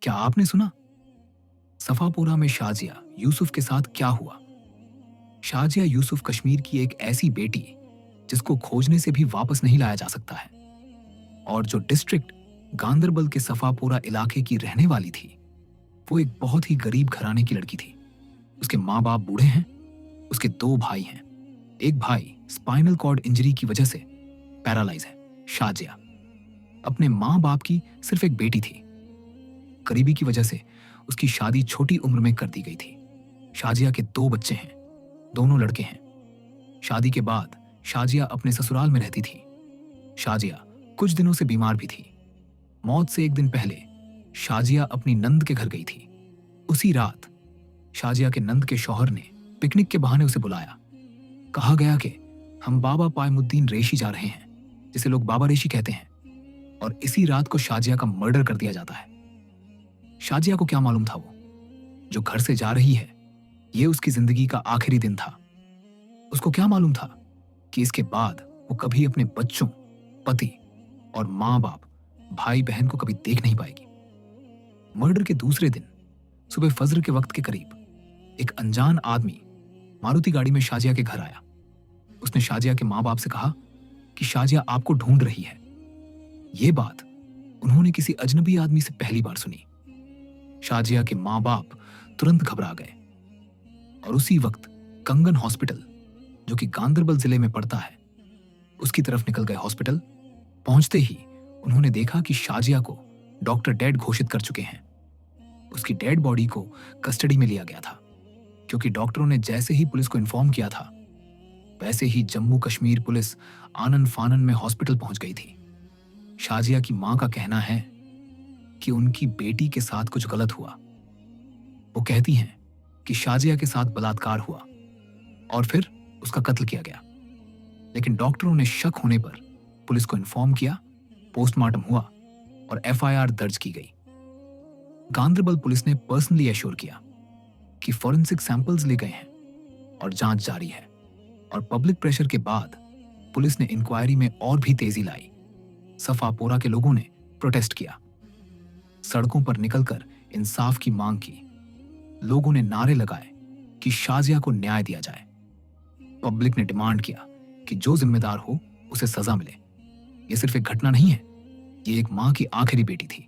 क्या आपने सुना सफापोरा में शाजिया यूसुफ के साथ क्या हुआ? शाजिया यूसुफ कश्मीर की एक ऐसी बेटी जिसको खोजने से भी वापस नहीं लाया जा सकता है, और जो डिस्ट्रिक्ट गांदरबल के सफापोरा इलाके की रहने वाली थी, वो एक बहुत ही गरीब घराने की लड़की थी। उसके माँ बाप बूढ़े हैं, उसके दो भाई हैं। एक भाई स्पाइनल कॉर्ड इंजरी की वजह से पैरालाइज है। शाजिया अपने माँ बाप की सिर्फ एक बेटी थी। गरीबी की वजह से उसकी शादी छोटी उम्र में कर दी गई थी। शाजिया के दो बच्चे हैं, दोनों लड़के हैं। शादी के बाद शाजिया अपने ससुराल में रहती थी। शाजिया कुछ दिनों से बीमार भी थी। मौत से एक दिन पहले शाजिया अपनी नंद के घर गई थी। उसी रात शाजिया के नंद के शौहर ने पिकनिक के बहाने उसे बुलाया। कहा गया कि हम बाबा पायमुद्दीन रेशी जा रहे हैं, जिसे लोग बाबा रेशी कहते हैं, और इसी रात को शाजिया का मर्डर कर दिया जाता है। शाजिया को क्या मालूम था वो जो घर से जा रही है, ये उसकी जिंदगी का आखिरी दिन था। उसको क्या मालूम था कि इसके बाद वो कभी अपने बच्चों, पति और माँ बाप, भाई बहन को कभी देख नहीं पाएगी। मर्डर के दूसरे दिन सुबह फजर के वक्त के करीब एक अनजान आदमी मारुति गाड़ी में शाजिया के घर आया। उसने शाजिया के माँ बाप से कहा कि शाजिया आपको ढूंढ रही है। ये बात उन्होंने किसी अजनबी आदमी से पहली बार सुनी। शाजिया के माँ बाप तुरंत घबरा गए और उसी वक्त कंगन हॉस्पिटल, जो कि गांदरबल जिले में पड़ता है, उसकी तरफ निकल गए। हॉस्पिटल पहुंचते ही उन्होंने देखा कि शाजिया को डॉक्टर डेड घोषित कर चुके हैं। उसकी डेड बॉडी को कस्टडी में लिया गया था, क्योंकि डॉक्टरों ने जैसे ही पुलिस को इन्फॉर्म किया था, वैसे ही जम्मू कश्मीर पुलिस आनन फानन में हॉस्पिटल पहुंच गई थी। शाजिया की मां का कहना है कि उनकी बेटी के साथ कुछ गलत हुआ। वो कहती हैं कि शाजिया के साथ बलात्कार हुआ और फिर उसका कत्ल किया गया। लेकिन डॉक्टरों ने शक होने पर पुलिस को इन्फॉर्म किया, पोस्टमार्टम हुआ और एफआईआर दर्ज की गई। गांदरबल पुलिस ने पर्सनली एश्योर किया कि फॉरेंसिक सैंपल्स ले गए हैं और जांच जारी है। और पब्लिक प्रेशर के बाद पुलिस ने इंक्वायरी में और भी तेजी लाई। सफापोरा के लोगों ने प्रोटेस्ट किया, सड़कों पर निकलकर इंसाफ की मांग की। लोगों ने नारे लगाए कि शाजिया को न्याय दिया जाए। पब्लिक ने डिमांड किया कि जो जिम्मेदार हो उसे सजा मिले। ये सिर्फ एक घटना नहीं है, ये एक मां की आखिरी बेटी थी,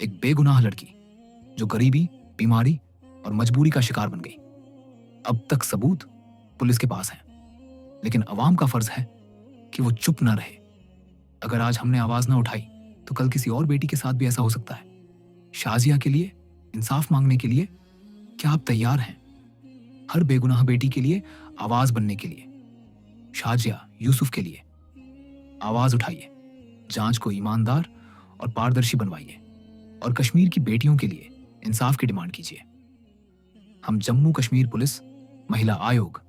एक बेगुनाह लड़की जो गरीबी, बीमारी और मजबूरी का शिकार बन गई। अब तक सबूत पुलिस के पास हैं, लेकिन अवाम का फर्ज है कि वो चुप न रहे। अगर आज हमने आवाज ना उठाई तो कल किसी और बेटी के साथ भी ऐसा हो सकता है। शाजिया के लिए इंसाफ मांगने के लिए क्या आप तैयार हैं? हर बेगुनाह बेटी के लिए आवाज बनने के लिए, शाजिया यूसुफ के लिए आवाज उठाइए। जांच को ईमानदार और पारदर्शी बनवाइए और कश्मीर की बेटियों के लिए इंसाफ की डिमांड कीजिए। हम जम्मू कश्मीर पुलिस, महिला आयोग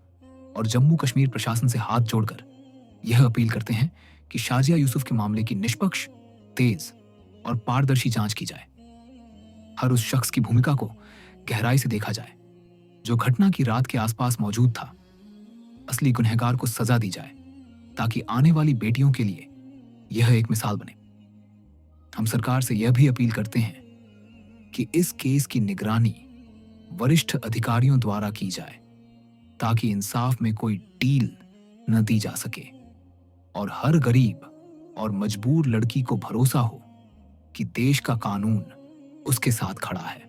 और जम्मू कश्मीर प्रशासन से हाथ जोड़कर यह अपील करते हैं कि शाजिया यूसुफ के मामले की निष्पक्ष, तेज और पारदर्शी जांच की जाए। हर उस शख्स की भूमिका को गहराई से देखा जाए जो घटना की रात के आसपास मौजूद था। असली गुनहगार को सजा दी जाए ताकि आने वाली बेटियों के लिए यह एक मिसाल बने। हम सरकार से यह भी अपील करते हैं कि इस केस की निगरानी वरिष्ठ अधिकारियों द्वारा की जाए ताकि इंसाफ में कोई डील न दी जा सके और हर गरीब और मजबूर लड़की को भरोसा हो कि देश का कानून उसके साथ खड़ा है।